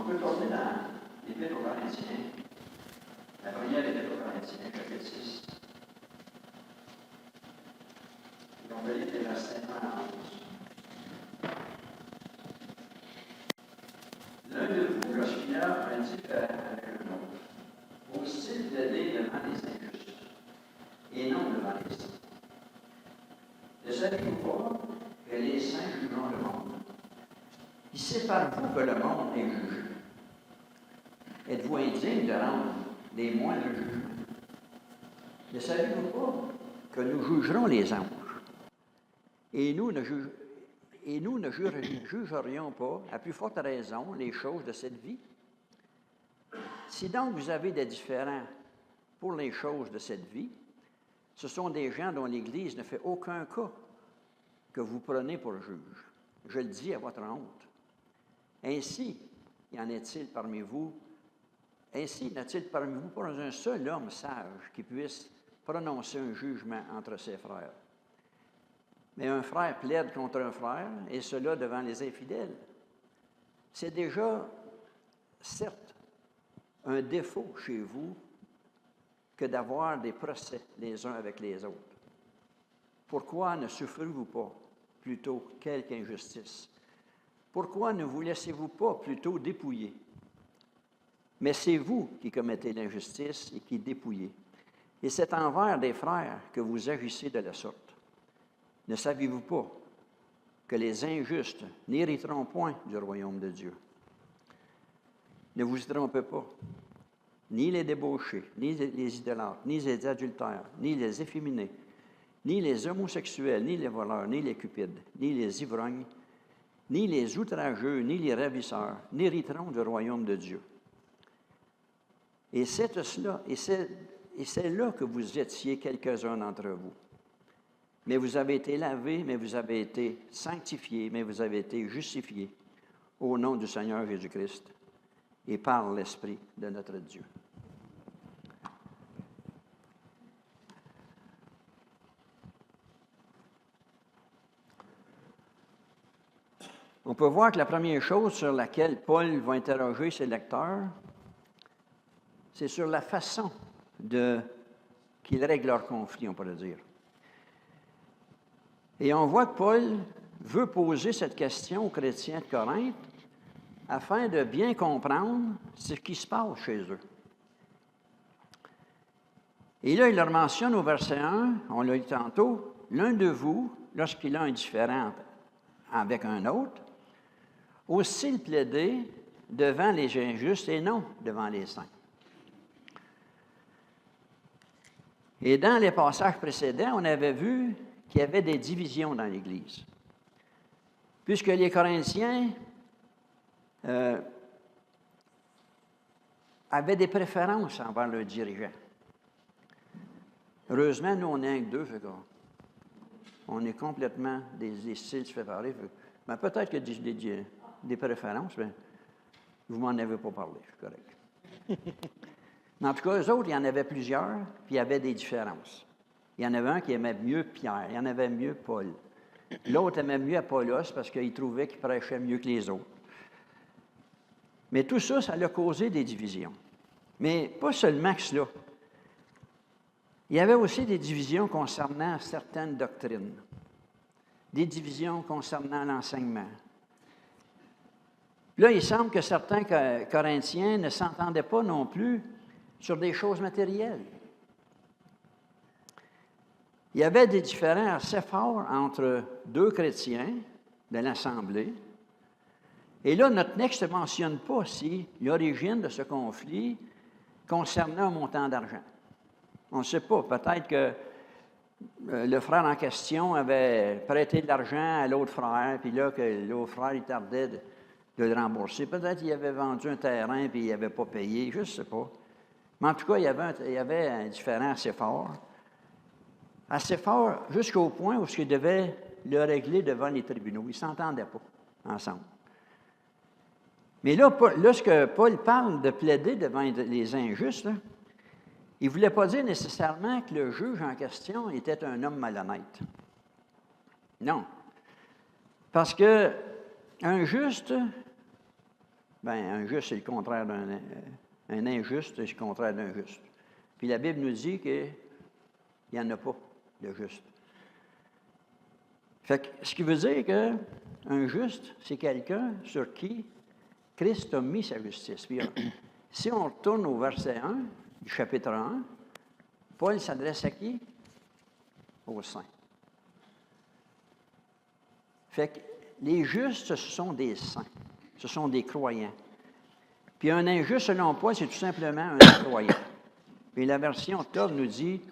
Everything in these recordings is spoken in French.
On peut tourner dans l'Épître aux Corinthiens, la première Épître aux Corinthiens, chapitre 6. Et on va lire les versets 1 à 11. L'un de vous, lorsqu'il a un différend avec un autre, ose-t-il plaider devant les injustes et non devant les saints? Ne savez-vous pas que les saints jugeront le monde? Il sait par vous que le monde est jugé. Êtes-vous indigne de rendre les moindres jugements? Ne savez-vous pas que nous jugerons les anges? Et nous ne jugerions pas, à plus forte raison, les choses de cette vie? Si donc vous avez des différends pour les choses de cette vie, ce sont des gens dont l'Église ne fait aucun cas que vous prenez pour juge. Je le dis à votre honte. Ainsi, y en est-il parmi vous? Ainsi, n'a-t-il parmi vous pas un seul homme sage qui puisse prononcer un jugement entre ses frères? Mais un frère plaide contre un frère, et cela devant les infidèles. C'est déjà, certes, un défaut chez vous que d'avoir des procès les uns avec les autres. Pourquoi ne souffrez-vous pas plutôt quelque injustice? Pourquoi ne vous laissez-vous pas plutôt dépouiller? Mais c'est vous qui commettez l'injustice et qui dépouillez. Et c'est envers des frères que vous agissez de la sorte. Ne savez-vous pas que les injustes n'hériteront point du royaume de Dieu? Ne vous y trompez pas. Ni les débauchés, ni les idolâtres, ni les adultères, ni les efféminés, ni les homosexuels, ni les voleurs, ni les cupides, ni les ivrognes, ni les outrageux, ni les ravisseurs, n'hériteront du royaume de Dieu. Et c'est là que vous étiez quelques-uns d'entre vous. Mais vous avez été lavés, mais vous avez été sanctifiés, mais vous avez été justifiés au nom du Seigneur Jésus-Christ et par l'Esprit de notre Dieu. On peut voir que la première chose sur laquelle Paul va interroger ses lecteurs, c'est sur la façon qu'ils règlent leur conflit, on pourrait dire. Et on voit que Paul veut poser cette question aux chrétiens de Corinthe afin de bien comprendre ce qui se passe chez eux. Et là, il leur mentionne au verset 1, on l'a dit tantôt, l'un de vous, lorsqu'il a un différend avec un autre, ose-t-il plaider devant les injustes et non devant les saints? Et dans les passages précédents, on avait vu qu'il y avait des divisions dans l'Église. Puisque les Corinthiens avaient des préférences envers leurs dirigeants. Heureusement, nous, on est un que deux, fait on est complètement des styles séparés. Mais peut-être qu'il y a des préférences, mais vous ne m'en avez pas parlé, c'est correct. Mais en tout cas, eux autres, il y en avait plusieurs, puis il y avait des différences. Il y en avait un qui aimait mieux Pierre, il y en avait mieux Paul. L'autre aimait mieux Apollos parce qu'il trouvait qu'il prêchait mieux que les autres. Mais tout ça, ça a causé des divisions. Mais pas seulement que cela. Il y avait aussi des divisions concernant certaines doctrines, des divisions concernant l'enseignement. Là, il semble que certains Corinthiens ne s'entendaient pas non plus sur des choses matérielles. Il y avait des différends assez forts entre deux chrétiens de l'Assemblée. Et là, notre texte ne mentionne pas si l'origine de ce conflit concernait un montant d'argent. On ne sait pas. Peut-être que le frère en question avait prêté de l'argent à l'autre frère, puis là, que l'autre frère, il tardait de le rembourser. Peut-être qu'il avait vendu un terrain, puis il n'avait pas payé, je ne sais pas. Mais en tout cas, il y avait un différend assez fort. Assez fort jusqu'au point où il devait le régler devant les tribunaux. Ils ne s'entendaient pas ensemble. Mais là, lorsque Paul parle de plaider devant les injustes, là, il ne voulait pas dire nécessairement que le juge en question était un homme malhonnête. Non. Parce qu'un juste Bien, un juste, c'est le contraire un injuste, c'est le contraire d'un juste. Puis la Bible nous dit qu'il n'y en a pas de juste. Fait que, ce qui veut dire qu'un juste, c'est quelqu'un sur qui Christ a mis sa justice. Puis, si on retourne au verset 1 du chapitre 1, Paul s'adresse à qui? Aux saints. Fait que les justes, ce sont des saints. Ce sont des croyants. Puis un injuste, selon Paul, c'est tout simplement un incroyant. Puis la version octobre nous dit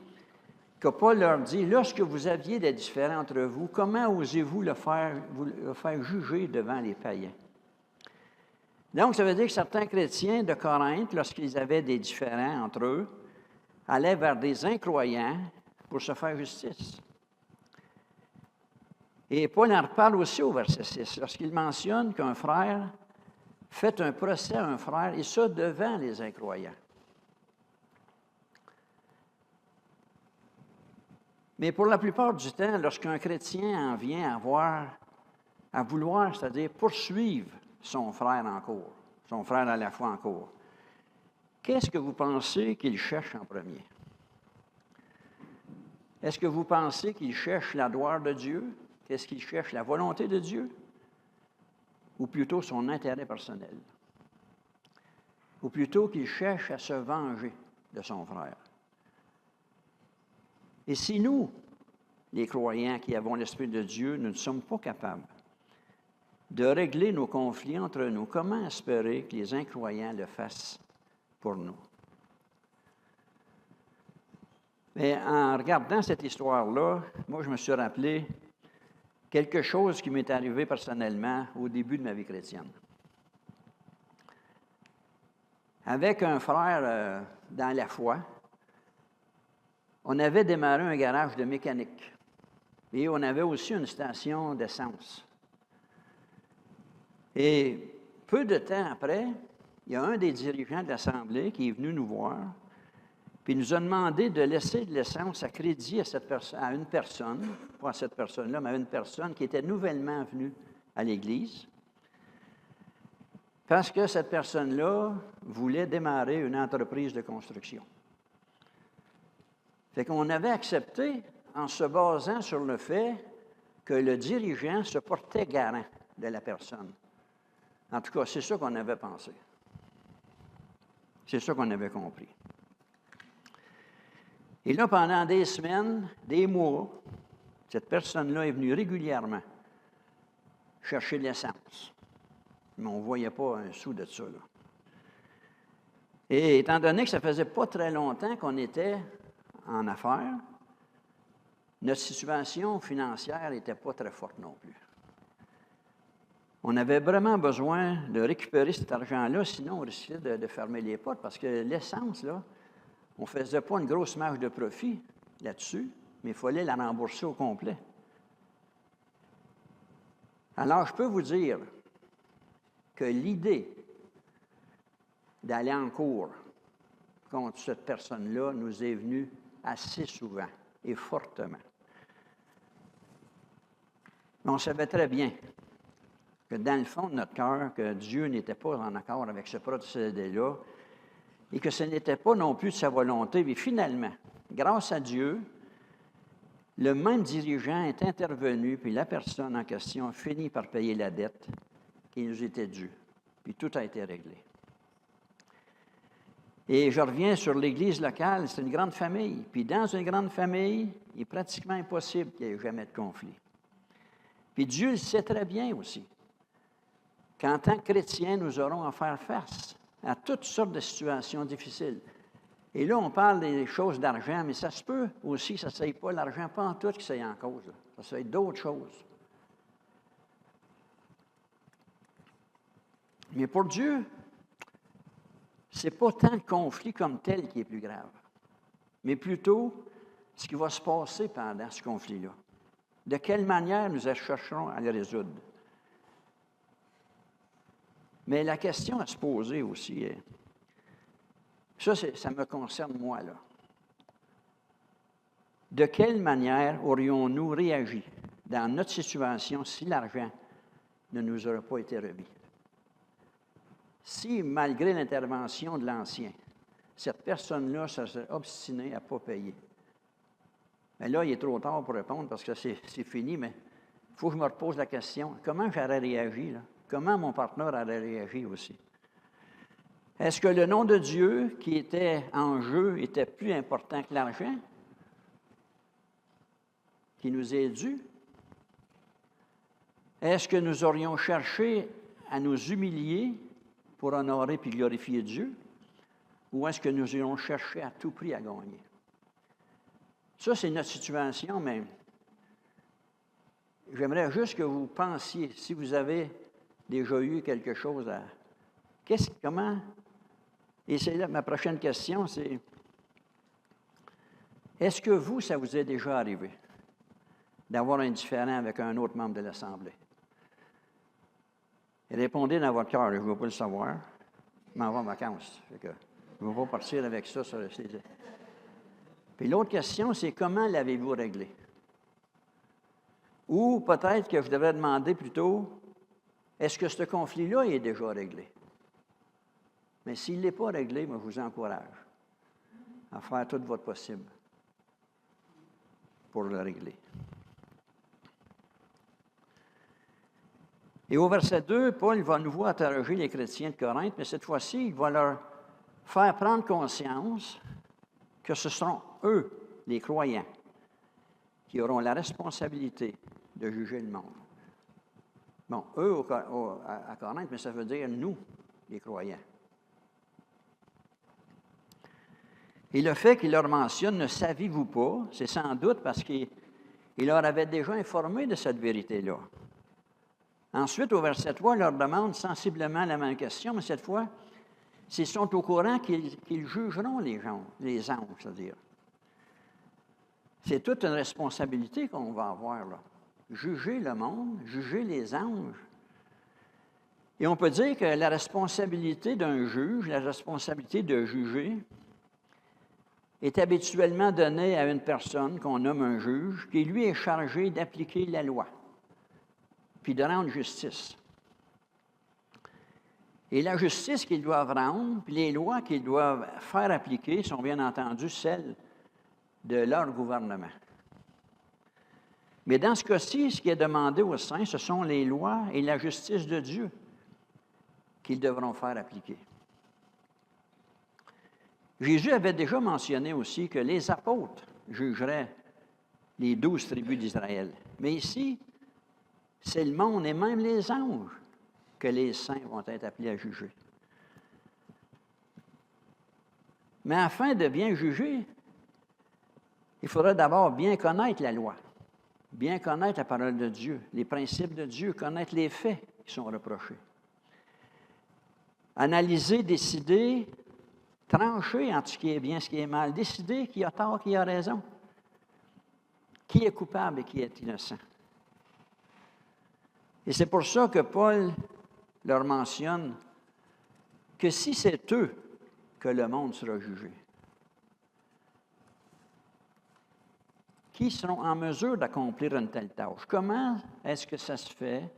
que Paul leur dit, lorsque vous aviez des différends entre vous, comment osez-vous le faire juger devant les païens? Donc, ça veut dire que certains chrétiens de Corinthe, lorsqu'ils avaient des différends entre eux, allaient vers des incroyants pour se faire justice. Et Paul en reparle aussi au verset 6, lorsqu'il mentionne qu'un frère fait un procès à un frère, et ça devant les incroyants. Mais pour la plupart du temps, lorsqu'un chrétien en vient à vouloir, c'est-à-dire poursuivre son frère en cours, son frère à la foi en cours, qu'est-ce que vous pensez qu'il cherche en premier? Est-ce que vous pensez qu'il cherche la gloire de Dieu? Qu'est-ce qu'il cherche, la volonté de Dieu? Ou plutôt son intérêt personnel? Ou plutôt qu'il cherche à se venger de son frère? Et si nous, les croyants qui avons l'Esprit de Dieu, nous ne sommes pas capables de régler nos conflits entre nous, comment espérer que les incroyants le fassent pour nous? Mais en regardant cette histoire-là, moi, je me suis rappelé quelque chose qui m'est arrivé personnellement au début de ma vie chrétienne. Avec un frère dans la foi, on avait démarré un garage de mécanique et on avait aussi une station d'essence. Et peu de temps après, il y a un des dirigeants de l'Assemblée qui est venu nous voir, puis il nous a demandé de laisser de l'essence à crédit à une personne, pas à cette personne-là, mais à une personne qui était nouvellement venue à l'Église, parce que cette personne-là voulait démarrer une entreprise de construction. Fait qu'on avait accepté en se basant sur le fait que le dirigeant se portait garant de la personne. En tout cas, c'est ça qu'on avait pensé. C'est ça qu'on avait compris. Et là, pendant des semaines, des mois, cette personne-là est venue régulièrement chercher de l'essence. Mais on ne voyait pas un sou de ça, là. Et étant donné que ça ne faisait pas très longtemps qu'on était en affaires, notre situation financière n'était pas très forte non plus. On avait vraiment besoin de récupérer cet argent-là, sinon on risquait de fermer les portes, parce que l'essence, là, on ne faisait pas une grosse marge de profit là-dessus, mais il fallait la rembourser au complet. Alors, je peux vous dire que l'idée d'aller en cours contre cette personne-là nous est venue assez souvent et fortement. Mais on savait très bien que dans le fond de notre cœur, que Dieu n'était pas en accord avec ce procédé-là et que ce n'était pas non plus de sa volonté. Mais finalement, grâce à Dieu, le même dirigeant est intervenu, puis la personne en question a fini par payer la dette qui nous était due. Puis tout a été réglé. Et je reviens sur l'Église locale, c'est une grande famille. Puis dans une grande famille, il est pratiquement impossible qu'il n'y ait jamais de conflit. Puis Dieu le sait très bien aussi, qu'en tant que chrétiens, nous aurons à faire face à toutes sortes de situations difficiles. Et là, on parle des choses d'argent, mais ça se peut aussi que ça ne soit pas l'argent, pas en tout qui soit en cause. Là. Ça soit d'autres choses. Mais pour Dieu, ce n'est pas tant le conflit comme tel qui est plus grave, mais plutôt ce qui va se passer pendant ce conflit-là. De quelle manière nous chercherons à le résoudre? Mais la question à se poser aussi est, ça me concerne moi, là. De quelle manière aurions-nous réagi dans notre situation si l'argent ne nous aurait pas été remis? si, malgré l'intervention de l'Ancien, cette personne-là serait obstinée à ne pas payer, mais là, il est trop tard pour répondre parce que c'est fini, mais il faut que je me repose la question. Comment j'aurais réagi, là? Comment mon partenaire aurait réagi aussi? Est-ce que le nom de Dieu qui était en jeu était plus important que l'argent qui nous est dû? Est-ce que nous aurions cherché à nous humilier pour honorer puis glorifier Dieu? Ou est-ce que nous aurions cherché à tout prix à gagner? Ça, c'est notre situation, mais j'aimerais juste que vous pensiez, si vous avez déjà eu quelque chose à... Comment... Et c'est là ma prochaine question, c'est... Est-ce que vous, ça vous est déjà arrivé d'avoir un différend avec un autre membre de l'Assemblée? Répondez dans votre cœur, je ne veux pas le savoir. Je m'en vais en vacances. Je ne veux pas partir avec ça sur le site. Puis l'autre question, c'est comment l'avez-vous réglé? Ou peut-être que je devrais demander plutôt, est-ce que ce conflit-là est déjà réglé? Mais s'il n'est pas réglé, moi, je vous encourage à faire tout votre possible pour le régler. Et au verset 2, Paul va à nouveau interroger les chrétiens de Corinthe, mais cette fois-ci, il va leur faire prendre conscience que ce seront eux, les croyants, qui auront la responsabilité de juger le monde. Bon, eux à Corinthe, mais ça veut dire nous, les croyants. Et le fait qu'il leur mentionne « ne saviez-vous pas », c'est sans doute parce qu'il leur avait déjà informé de cette vérité-là. Ensuite, au verset 3, il leur demande sensiblement la même question, mais cette fois, s'ils sont au courant qu'ils jugeront les anges, c'est-à-dire. C'est toute une responsabilité qu'on va avoir, là. Juger le monde, juger les anges. Et on peut dire que la responsabilité d'un juge, la responsabilité de juger, est habituellement donnée à une personne qu'on nomme un juge, qui lui est chargé d'appliquer la loi, puis de rendre justice. Et la justice qu'ils doivent rendre, puis les lois qu'ils doivent faire appliquer sont bien entendu celles de leur gouvernement. Mais dans ce cas-ci, ce qui est demandé aux saints, ce sont les lois et la justice de Dieu qu'ils devront faire appliquer. Jésus avait déjà mentionné aussi que les apôtres jugeraient les 12 tribus d'Israël. Mais ici, c'est le monde et même les anges que les saints vont être appelés à juger. Mais afin de bien juger, il faudra d'abord bien connaître la loi, bien connaître la parole de Dieu, les principes de Dieu, connaître les faits qui sont reprochés. Analyser, décider, trancher entre ce qui est bien et ce qui est mal, décider qui a tort, qui a raison, qui est coupable et qui est innocent. Et c'est pour ça que Paul leur mentionne que si c'est eux que le monde sera jugé, qui seront en mesure d'accomplir une telle tâche? Comment est-ce que ça se fait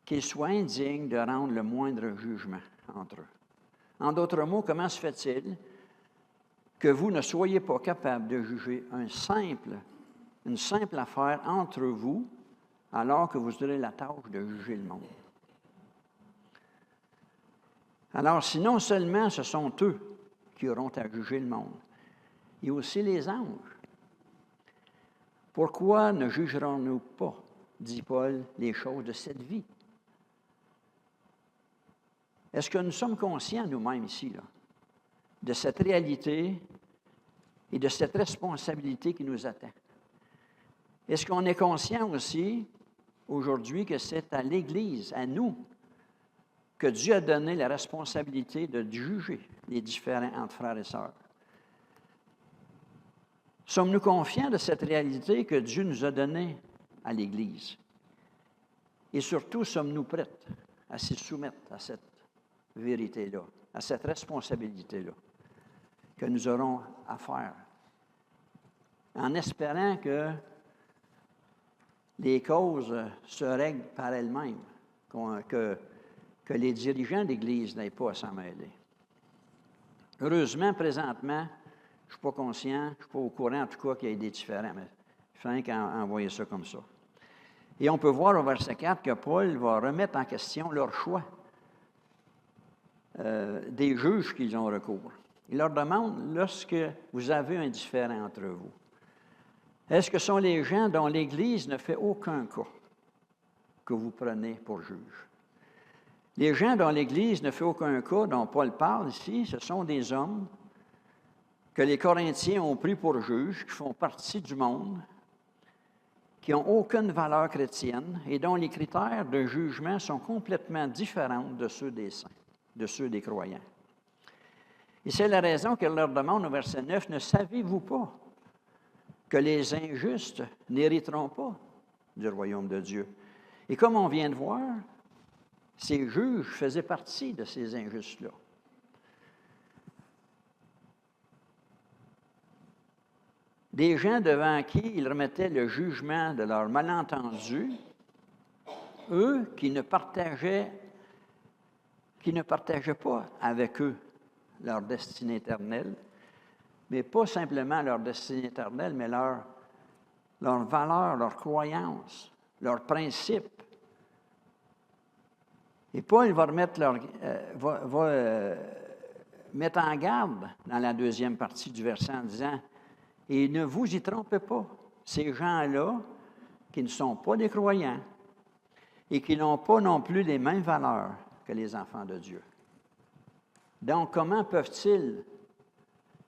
qu'ils soient indignes de rendre le moindre jugement entre eux? En d'autres mots, comment se fait-il que vous ne soyez pas capable de juger une simple affaire entre vous, alors que vous aurez la tâche de juger le monde? Alors, si non seulement ce sont eux qui auront à juger le monde, il y a aussi les anges. Pourquoi ne jugerons-nous pas, dit Paul, les choses de cette vie? Est-ce que nous sommes conscients nous-mêmes ici, là, de cette réalité et de cette responsabilité qui nous attend? Est-ce qu'on est conscient aussi, aujourd'hui, que c'est à l'Église, à nous, que Dieu a donné la responsabilité de juger les différends entre frères et sœurs? Sommes-nous confiants de cette réalité que Dieu nous a donnée à l'Église? Et surtout, sommes-nous prêts à s'y soumettre à cette vérité-là, à cette responsabilité-là que nous aurons à faire, en espérant que les causes se règlent par elles-mêmes, que les dirigeants d'Église n'aient pas à s'en mêler. Heureusement, présentement, je ne suis pas conscient, je ne suis pas au courant en tout cas qu'il y ait des différends, mais il faut envoyer ça comme ça. Et on peut voir au verset 4 que Paul va remettre en question leur choix des juges qu'ils ont recours. Il leur demande, lorsque vous avez un différend entre vous, est-ce que ce sont les gens dont l'Église ne fait aucun cas que vous prenez pour juge? Les gens dont l'Église ne fait aucun cas, dont Paul parle ici, ce sont des hommes que les Corinthiens ont pris pour juges, qui font partie du monde, qui n'ont aucune valeur chrétienne et dont les critères de jugement sont complètement différents de ceux des saints, de ceux des croyants. Et c'est la raison qu'elle leur demande au verset 9, « Ne savez-vous pas que les injustes n'hériteront pas du royaume de Dieu? » Et comme on vient de voir, ces juges faisaient partie de ces injustes-là. Des gens devant qui ils remettaient le jugement de leurs malentendus, eux qui ne partageaient pas avec eux leur destinée éternelle, mais pas simplement leur destinée éternelle, mais leur valeur, leur croyance, leurs principes. Et Paul va mettre en garde dans la deuxième partie du verset en disant, « Et ne vous y trompez pas, ces gens-là qui ne sont pas des croyants et qui n'ont pas non plus les mêmes valeurs que les enfants de Dieu. » Donc, comment peuvent-ils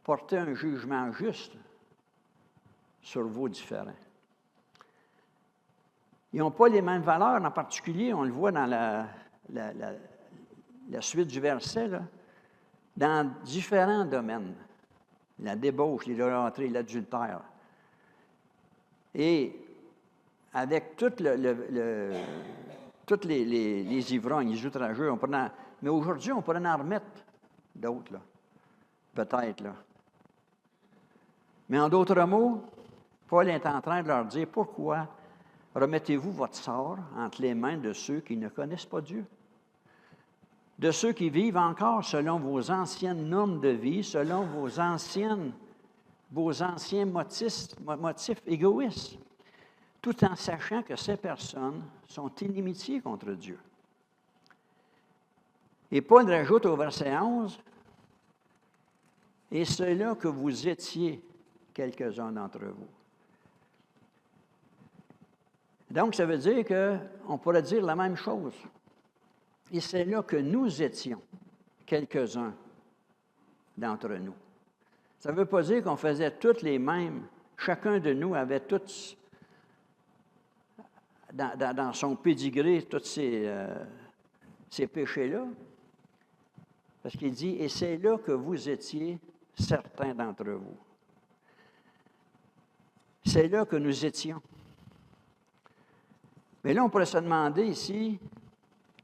porter un jugement juste sur vos différends? Ils n'ont pas les mêmes valeurs, en particulier, on le voit dans la suite du verset, là, dans différents domaines. La débauche, l'idolâtrie, l'adultère. Et avec tous les ivrognes, les outrageux, mais aujourd'hui, on pourrait en remettre d'autres, là. Peut-être, là. Mais en d'autres mots, Paul est en train de leur dire, pourquoi remettez-vous votre sort entre les mains de ceux qui ne connaissent pas Dieu? De ceux qui vivent encore selon vos anciennes normes de vie, selon vos anciens motifs égoïstes, tout en sachant que ces personnes sont inimitiées contre Dieu. Et Paul rajoute au verset 11, « Et c'est là que vous étiez quelques-uns d'entre vous. » Donc, ça veut dire qu'on pourrait dire la même chose. Et c'est là que nous étions, quelques-uns d'entre nous. Ça ne veut pas dire qu'on faisait toutes les mêmes. Chacun de nous avait tous, dans son pédigré, tous ces péchés-là. Parce qu'il dit, et c'est là que vous étiez, certains d'entre vous. C'est là que nous étions. Mais là, on pourrait se demander ici,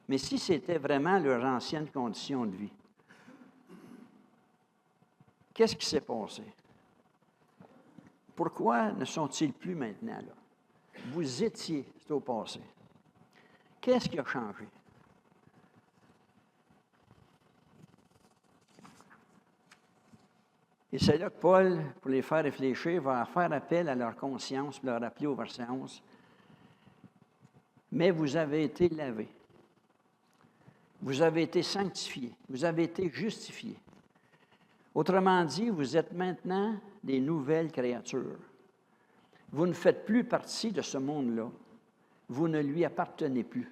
mais si c'était vraiment leur ancienne condition de vie, qu'est-ce qui s'est passé? Pourquoi ne sont-ils plus maintenant là? Vous étiez, c'est au passé. Qu'est-ce qui a changé? Et c'est là que Paul, pour les faire réfléchir, va faire appel à leur conscience, pour leur rappeler au verset 11. Mais vous avez été lavés. Vous avez été sanctifiés. Vous avez été justifiés. Autrement dit, vous êtes maintenant des nouvelles créatures. Vous ne faites plus partie de ce monde-là. Vous ne lui appartenez plus.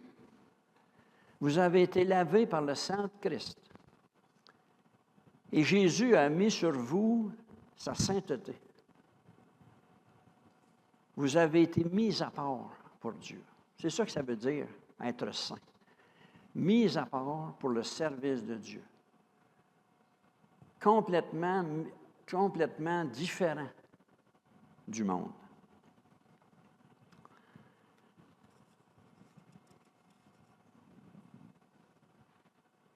Vous avez été lavés par le sang de Christ. Et Jésus a mis sur vous sa sainteté. Vous avez été mis à part pour Dieu. C'est ça que ça veut dire, être saint. Mis à part pour le service de Dieu. Complètement différent du monde.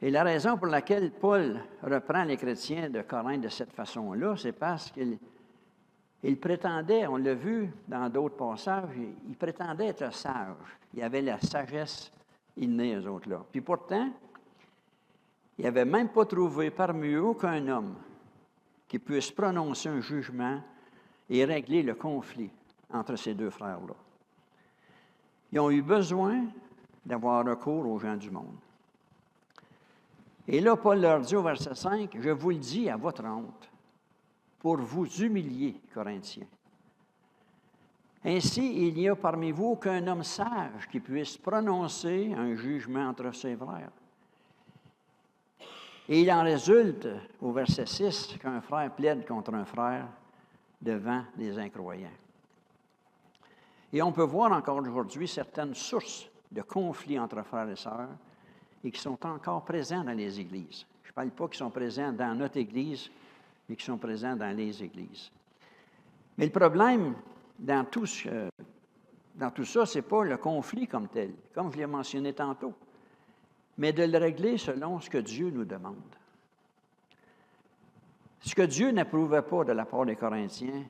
Et la raison pour laquelle Paul reprend les chrétiens de Corinthe de cette façon-là, c'est parce qu'il prétendait, on l'a vu dans d'autres passages, il prétendait être sage. Il avait la sagesse innée, eux autres-là. Puis pourtant, Il n'avait même pas trouvé parmi eux aucun homme qui puisse prononcer un jugement et régler le conflit entre ces deux frères-là. Ils ont eu besoin d'avoir recours aux gens du monde. Et là, Paul leur dit au verset 5, « Je vous le dis à votre honte, pour vous humilier, Corinthiens. Ainsi, il n'y a parmi vous aucun homme sage qui puisse prononcer un jugement entre ses frères. » Et il en résulte, au verset 6, qu'un frère plaide contre un frère devant des incroyants. Et on peut voir encore aujourd'hui certaines sources de conflits entre frères et sœurs et qui sont encore présents dans les églises. Je ne parle pas qu'ils sont présents dans notre église, mais qui sont présents dans les églises. Mais le problème dans tout ça, ce n'est pas le conflit comme tel, comme je l'ai mentionné tantôt, mais de le régler selon ce que Dieu nous demande. Ce que Dieu n'approuvait pas de la part des Corinthiens,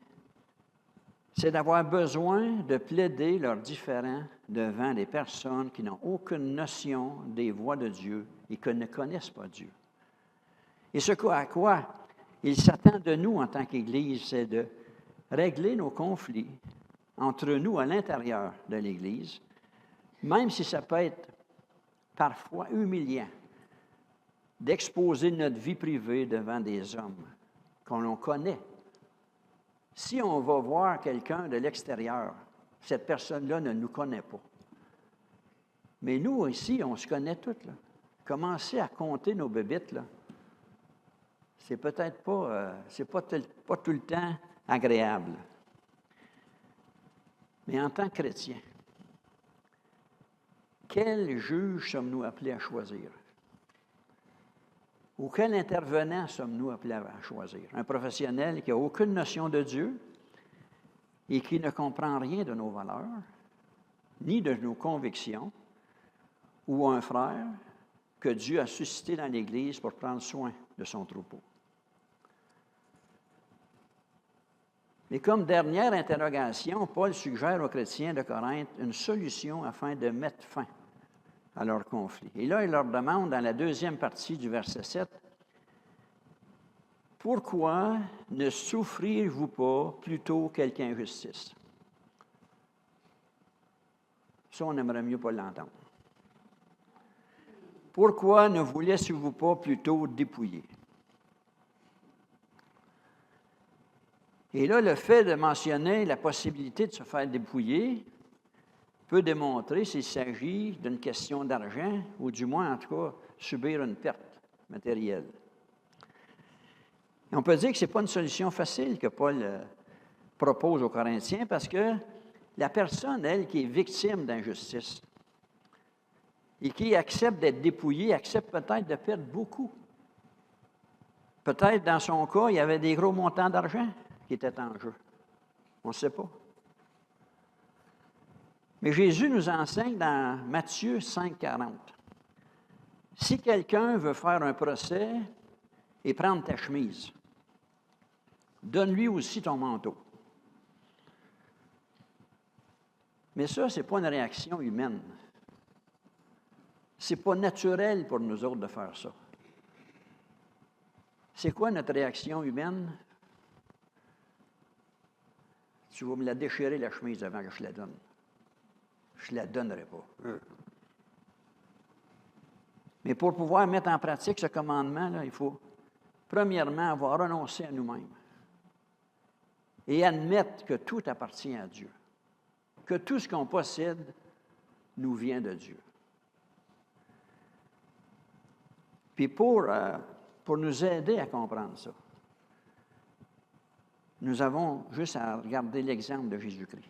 c'est d'avoir besoin de plaider leurs différends devant des personnes qui n'ont aucune notion des voies de Dieu et qui ne connaissent pas Dieu. Et ce à quoi il s'attend de nous en tant qu'Église, c'est de régler nos conflits entre nous à l'intérieur de l'Église, même si ça peut être parfois humiliant d'exposer notre vie privée devant des hommes qu'on connaît. Si on va voir quelqu'un de l'extérieur, cette personne-là ne nous connaît pas. Mais nous, ici, on se connaît toutes. Là. Commencer à compter nos bébites, là, c'est peut-être pas, pas tout le temps agréable. Mais en tant que chrétien, quel juge sommes-nous appelés à choisir? Ou quel intervenant sommes-nous appelés à choisir? Un professionnel qui n'a aucune notion de Dieu et qui ne comprend rien de nos valeurs, ni de nos convictions, ou un frère que Dieu a suscité dans l'Église pour prendre soin de son troupeau. Et comme dernière interrogation, Paul suggère aux chrétiens de Corinthe une solution afin de mettre fin à leur conflit. Et là, il leur demande, dans la deuxième partie du verset 7, « Pourquoi ne souffrirez-vous pas plutôt quelque injustice? » Ça, on aimerait mieux pas l'entendre. « Pourquoi ne vous laissez-vous pas plutôt dépouiller? » Et là, le fait de mentionner la possibilité de se faire dépouiller peut démontrer s'il s'agit d'une question d'argent ou du moins, en tout cas, subir une perte matérielle. Et on peut dire que ce n'est pas une solution facile que Paul propose aux Corinthiens parce que la personne, elle, qui est victime d'injustice et qui accepte d'être dépouillée, accepte peut-être de perdre beaucoup. Peut-être, dans son cas, il y avait des gros montants d'argent qui étaient en jeu. On ne sait pas. Mais Jésus nous enseigne dans Matthieu 5,40. Si quelqu'un veut faire un procès et prendre ta chemise, donne-lui aussi ton manteau. Mais ça, ce n'est pas une réaction humaine. Ce n'est pas naturel pour nous autres de faire ça. C'est quoi notre réaction humaine? Tu vas me la déchirer, la chemise, avant que je la donne. Je ne la donnerai pas. Mais pour pouvoir mettre en pratique ce commandement, là, il faut, premièrement, avoir renoncé à nous-mêmes et admettre que tout appartient à Dieu, que tout ce qu'on possède nous vient de Dieu. Puis pour nous aider à comprendre ça, nous avons juste à regarder l'exemple de Jésus-Christ.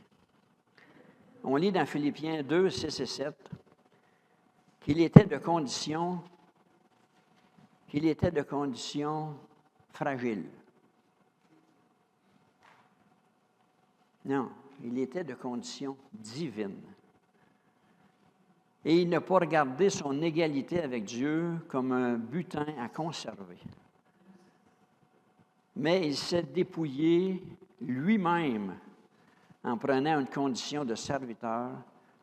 On lit dans Philippiens 2, 6 et 7 qu'il était de condition fragile. Non, il était de condition divine. Et il n'a pas regardé son égalité avec Dieu comme un butin à conserver. Mais il s'est dépouillé lui-même en prenant une condition de serviteur,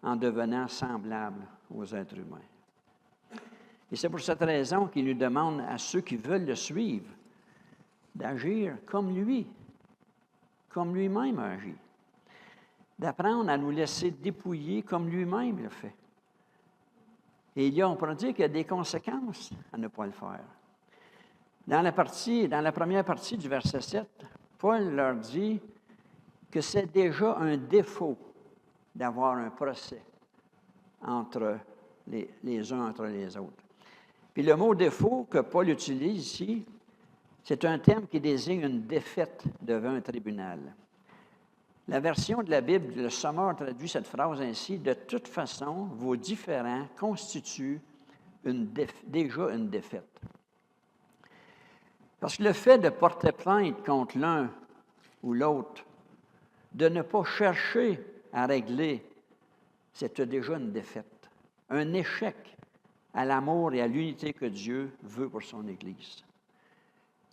en devenant semblable aux êtres humains. Et c'est pour cette raison qu'il nous demande à ceux qui veulent le suivre d'agir comme lui, comme lui-même a agi, d'apprendre à nous laisser dépouiller comme lui-même le fait. Et on pourrait dire qu'il y a des conséquences à ne pas le faire. Dans la première partie du verset 7, Paul leur dit que c'est déjà un défaut d'avoir un procès entre les uns entre les autres. Puis le mot défaut que Paul utilise ici, c'est un terme qui désigne une défaite devant un tribunal. La version de la Bible, le Sommeur traduit cette phrase ainsi: de toute façon, vos différends constituent déjà une défaite. Parce que le fait de porter plainte contre l'un ou l'autre, de ne pas chercher à régler, c'est déjà une défaite, un échec à l'amour et à l'unité que Dieu veut pour son Église.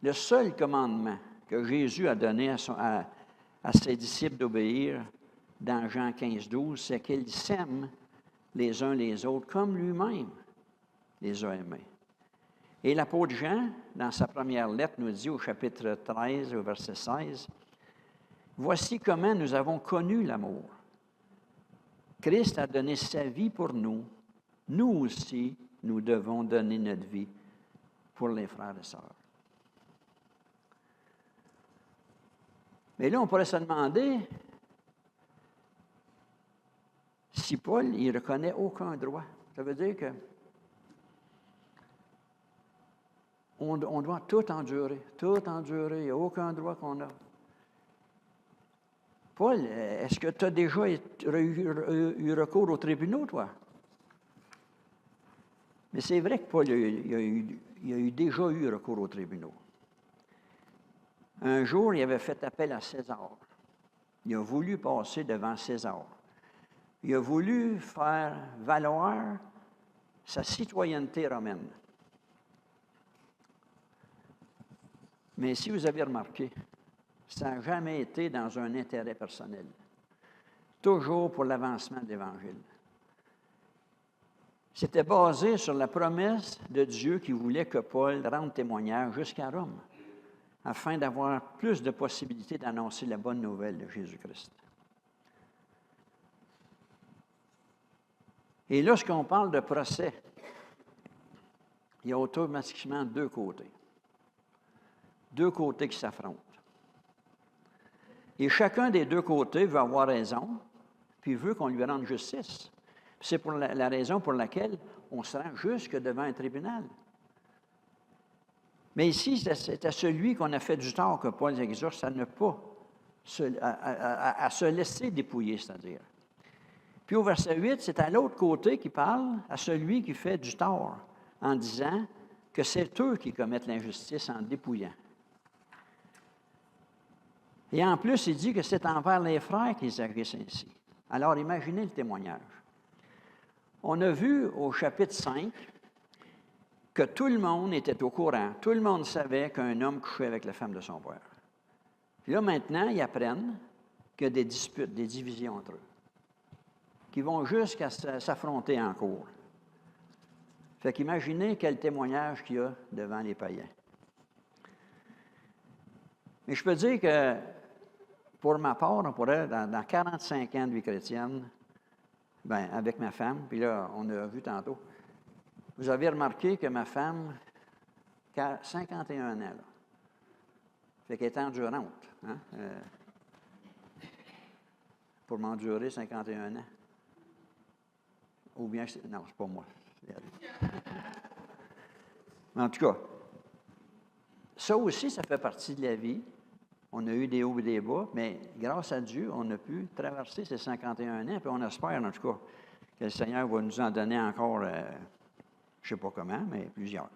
Le seul commandement que Jésus a donné à ses disciples d'obéir dans Jean 15, 12, c'est qu'ils s'aiment les uns les autres comme lui-même les a aimés. Et l'apôtre Jean, dans sa première lettre, nous dit au chapitre 13, au verset 16, « Voici comment nous avons connu l'amour. Christ a donné sa vie pour nous. Nous aussi, nous devons donner notre vie pour les frères et sœurs. » Mais là, on pourrait se demander si Paul, il ne reconnaît aucun droit. Ça veut dire que on doit tout endurer, il n'y a aucun droit qu'on a. Paul, est-ce que tu as déjà eu recours aux tribunaux, toi? Mais c'est vrai que Paul il a déjà eu recours aux tribunaux. Un jour, il avait fait appel à César. Il a voulu passer devant César. Il a voulu faire valoir sa citoyenneté romaine. Mais si vous avez remarqué, ça n'a jamais été dans un intérêt personnel. Toujours pour l'avancement de l'Évangile. C'était basé sur la promesse de Dieu qui voulait que Paul rende témoignage jusqu'à Rome, afin d'avoir plus de possibilités d'annoncer la bonne nouvelle de Jésus-Christ. Et lorsqu'on parle de procès, il y a automatiquement deux côtés. Deux côtés qui s'affrontent. Et chacun des deux côtés veut avoir raison, puis veut qu'on lui rende justice. C'est pour la raison pour laquelle on se rend jusque devant un tribunal. Mais ici, c'est à celui qu'on a fait du tort que Paul exhorte à ne pas à se laisser dépouiller, c'est-à-dire. Puis au verset 8, c'est à l'autre côté qui parle à celui qui fait du tort, en disant que c'est eux qui commettent l'injustice en dépouillant. Et en plus, il dit que c'est envers les frères qu'ils agissent ainsi. Alors, imaginez le témoignage. On a vu au chapitre 5 que tout le monde était au courant, tout le monde savait qu'un homme couchait avec la femme de son père. Puis là, maintenant, ils apprennent qu'il y a des disputes, des divisions entre eux, qui vont jusqu'à s'affronter en cour. Fait qu'imaginez quel témoignage qu'il y a devant les païens. Mais je peux dire que, pour ma part, on pourrait, dans 45 ans de vie chrétienne, bien, avec ma femme, puis là, on a vu tantôt, vous avez remarqué que ma femme, 51 ans, là, fait qu'elle est endurante, hein? Pour m'endurer 51 ans. Ou bien, non, c'est pas moi. Mais en tout cas, ça aussi, ça fait partie de la vie. On a eu des hauts et des bas, mais grâce à Dieu, on a pu traverser ces 51 ans, puis on espère, en tout cas, que le Seigneur va nous en donner encore, je ne sais pas comment, mais plusieurs.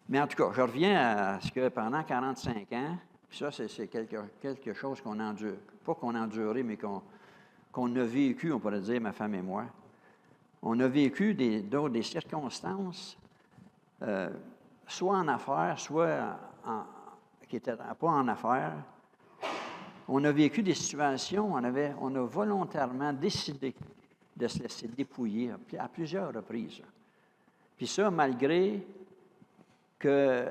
Mais en tout cas, je reviens à ce que pendant 45 ans, puis ça, c'est quelque chose qu'on endure, pas qu'on a enduré, mais qu'on a vécu, on pourrait dire, ma femme et moi. On a vécu des circonstances, soit en affaires, soit qui n'étaient pas en affaires. On a vécu des situations, on a volontairement décidé de se laisser dépouiller à plusieurs reprises. Puis ça, malgré que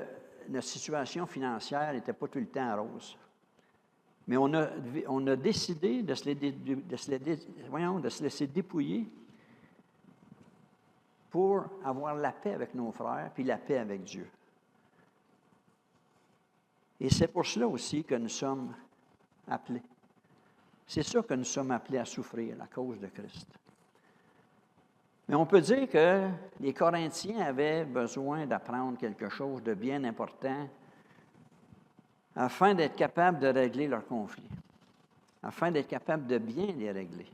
notre situation financière n'était pas tout le temps rose. Mais on a décidé de se laisser dépouiller pour avoir la paix avec nos frères, puis la paix avec Dieu. Et c'est pour cela aussi que nous sommes appelés. C'est ça que nous sommes appelés à souffrir, à cause de Christ. Mais on peut dire que les Corinthiens avaient besoin d'apprendre quelque chose de bien important afin d'être capables de régler leurs conflits, afin d'être capables de bien les régler.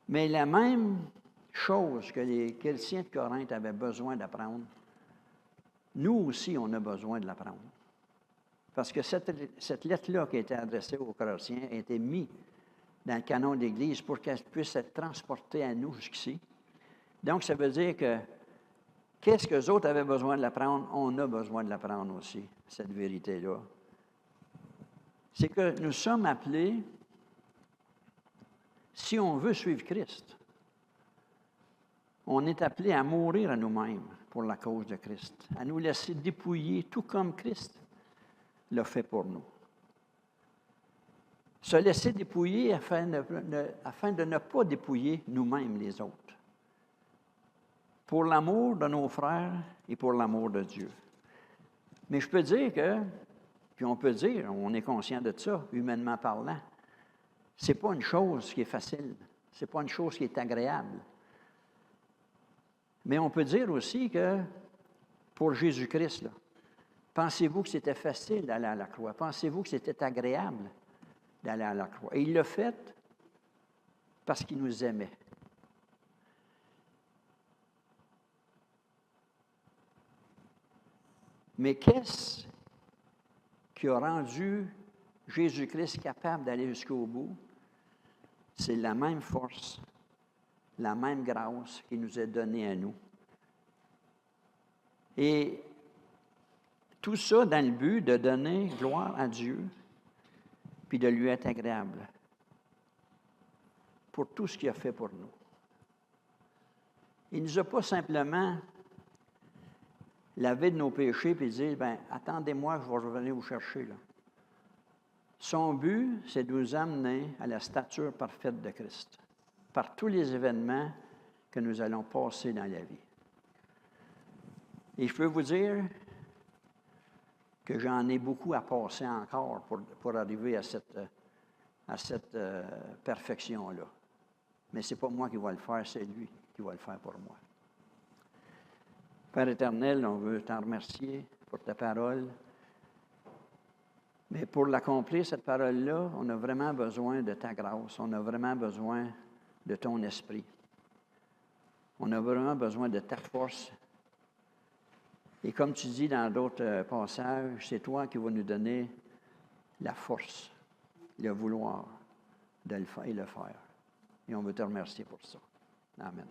Mais la même chose que les chrétiens de Corinthe avaient besoin d'apprendre, nous aussi, on a besoin de l'apprendre. Parce que cette lettre-là qui a été adressée aux Corinthiens a été mise dans le canon de l'Église pour qu'elle puisse être transportée à nous jusqu'ici. Donc, ça veut dire que qu'est-ce que les autres avaient besoin de l'apprendre? On a besoin de l'apprendre aussi, cette vérité-là. C'est que nous sommes appelés, si on veut suivre Christ, on est appelé à mourir à nous-mêmes pour la cause de Christ, à nous laisser dépouiller tout comme Christ l'a fait pour nous. Se laisser dépouiller afin de ne pas dépouiller nous-mêmes les autres. Pour l'amour de nos frères et pour l'amour de Dieu. Mais je peux dire que, puis on peut dire, on est conscient de ça, humainement parlant, c'est pas une chose qui est facile, c'est pas une chose qui est agréable. Mais on peut dire aussi que, pour Jésus-Christ, là, pensez-vous que c'était facile d'aller à la croix? Pensez-vous que c'était agréable d'aller à la croix? Et il l'a fait parce qu'il nous aimait. Mais qu'est-ce qui a rendu Jésus-Christ capable d'aller jusqu'au bout? C'est la même force, la même grâce qui nous est donnée à nous. Et tout ça dans le but de donner gloire à Dieu, puis de lui être agréable pour tout ce qu'il a fait pour nous. Il ne nous a pas simplement lavé de nos péchés puis dit, attendez-moi, je vais revenir vous chercher. Là. Son but, c'est de nous amener à la stature parfaite de Christ, par tous les événements que nous allons passer dans la vie. Et je peux vous dire que j'en ai beaucoup à passer encore pour arriver à cette perfection-là. Mais ce n'est pas moi qui vais le faire, c'est lui qui va le faire pour moi. Père éternel, on veut t'en remercier pour ta parole. Mais pour l'accomplir, cette parole-là, on a vraiment besoin de ta grâce. On a vraiment besoin de ton esprit. On a vraiment besoin de ta force. Et comme tu dis dans d'autres passages, c'est toi qui vas nous donner la force, le vouloir de le faire et le faire. Et on veut te remercier pour ça. Amen.